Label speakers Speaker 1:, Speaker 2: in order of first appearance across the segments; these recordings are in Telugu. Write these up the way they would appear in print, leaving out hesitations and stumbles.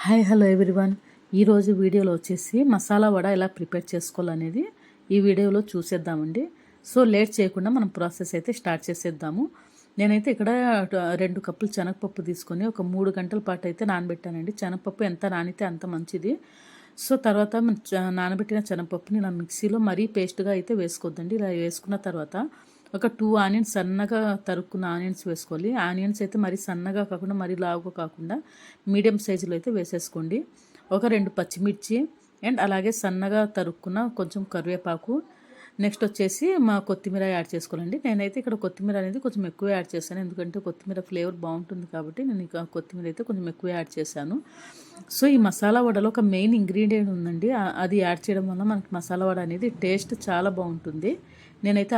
Speaker 1: Hi hello everyone. ఈరోజు వీడియోలో వచ్చేసి మసాలా వడ ఎలా ప్రిపేర్ చేసుకోవాలనేది ఈ వీడియోలో చూసేద్దామండి. సో లేట్ చేయకుండా మనం ప్రాసెస్ అయితే స్టార్ట్ చేసేద్దాము. నేనైతే ఇక్కడ 2 కప్పులు శనగపప్పు తీసుకొని ఒక 3 గంటల పాటు అయితే నానబెట్టానండి. శనగపప్పు ఎంత నానితే అంత మంచిది. సో తర్వాత నానబెట్టిన శనగపప్పుని ఇలా మిక్సీలో మరీ పేస్ట్గా అయితే వేసుకోవద్దండి. ఇలా వేసుకున్న తర్వాత ఒక 2 ఆనియన్స్ సన్నగా తరుక్కున్న ఆనియన్స్ వేసుకోవాలి. ఆనియన్స్ అయితే మరీ సన్నగా కాకుండా మరీ లావుగా కాకుండా మీడియం సైజులో అయితే వేసేసుకోండి. ఒక 2 పచ్చిమిర్చి అండ్ అలాగే సన్నగా తరుక్కున్న కొంచెం కరివేపాకు, నెక్స్ట్ వచ్చేసి కొత్తిమీర యాడ్ చేసుకోవాలండి. నేనైతే ఇక్కడ కొత్తిమీర అనేది కొంచెం ఎక్కువ యాడ్ చేశాను, ఎందుకంటే కొత్తిమీర ఫ్లేవర్ బాగుంటుంది కాబట్టి నేను ఇక కొత్తిమీర అయితే కొంచెం ఎక్కువ యాడ్ చేశాను. సో ఈ మసాలా వడలో ఒక మెయిన్ ఇంగ్రీడియంట్ ఉందండి, అది యాడ్ చేయడం వల్ల మనకి మసాలా వడ అనేది టేస్ట్ చాలా బాగుంటుంది. నేనైతే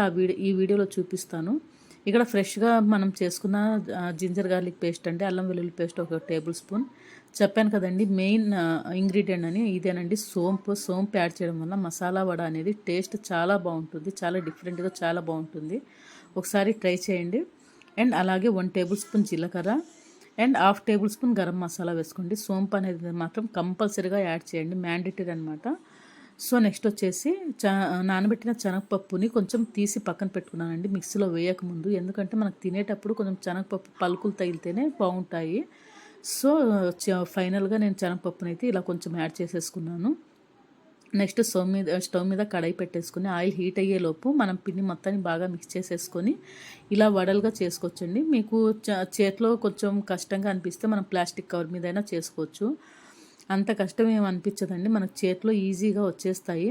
Speaker 1: ఈ వీడియోలో చూపిస్తాను. ఇక్కడ ఫ్రెష్గా మనం చేసుకున్న జింజర్ గార్లిక్ పేస్ట్ అండి, అల్లం వెల్లుల్లి పేస్ట్ 1 టేబుల్ స్పూన్. చెప్పాను కదండి మెయిన్ ఇంగ్రీడియంట్ అని, ఇదేనండి సోంపు యాడ్ చేయడం వల్ల మసాలా వడ అనేది టేస్ట్ చాలా బాగుంటుంది, చాలా డిఫరెంట్గా చాలా బాగుంటుంది. ఒకసారి ట్రై చేయండి. అండ్ అలాగే 1 టేబుల్ స్పూన్ జీలకర్ర and 1/2 table spoon garam masala వేసుకోండి. సోంపు అనేది మాత్రం కంపల్సరీగా యాడ్ చేయండి, మ్యాండేటరీ అనమాట. సో నెక్స్ట్ వచ్చేసి నానబెట్టిన శనగపప్పుని కొంచెం తీసి పక్కన పెట్టుకున్నానండి, మిక్సీలో వేయకముందు. ఎందుకంటే మనకు తినేటప్పుడు కొంచెం శనగపప్పు పలుకులు తగిలితేనే బాగుంటాయి. సో ఫైనల్గా నేను శనగపప్పుని అయితే ఇలా కొంచెం యాడ్ చేసేసుకున్నాను. నెక్స్ట్ స్టవ్ మీద కడాయి పెట్టేసుకుని ఆయిల్ హీట్ అయ్యేలోపు మనం పిండి మొత్తాన్ని బాగా మిక్స్ చేసేసుకొని ఇలా వడలుగా చేసుకోవచ్చండి. మీకు చేతిలో కొంచెం కష్టంగా అనిపిస్తే మనం ప్లాస్టిక్ కవర్ మీద అయినా చేసుకోవచ్చు. అంత కష్టం ఏమి అనిపించదండి, మనకు చేతిలో ఈజీగా వచ్చేస్తాయి.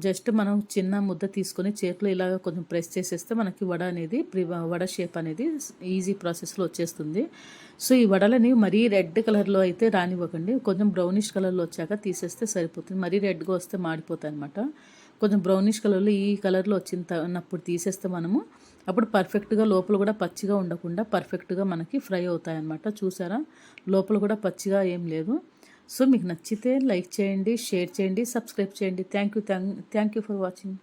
Speaker 1: జస్ట్ మనం చిన్న ముద్ద తీసుకొని చేతిలో ఇలాగ కొంచెం ప్రెస్ చేసేస్తే మనకి వడ అనేది వడ షేప్ అనేది ఈజీ ప్రాసెస్లో వచ్చేస్తుంది. సో ఈ వడలని మరీ రెడ్ కలర్లో అయితే రానివ్వకండి, కొంచెం బ్రౌనిష్ కలర్లో వచ్చాక తీసేస్తే సరిపోతుంది. మరీ రెడ్గా వస్తే మాడిపోతాయి అనమాట. కొంచెం బ్రౌనిష్ కలర్లో ఈ కలర్లో వచ్చినప్పుడు తీసేస్తే మనము అప్పుడు పర్ఫెక్ట్గా లోపల కూడా పచ్చిగా ఉండకుండా పర్ఫెక్ట్గా మనకి ఫ్రై అవుతాయి అన్నమాట. చూసారా, లోపల కూడా పచ్చిగా ఏం లేదు. సో మీకు నచ్చితే లైక్ చేయండి, షేర్ చేయండి, సబ్స్క్రైబ్ చేయండి. Thank you for watching.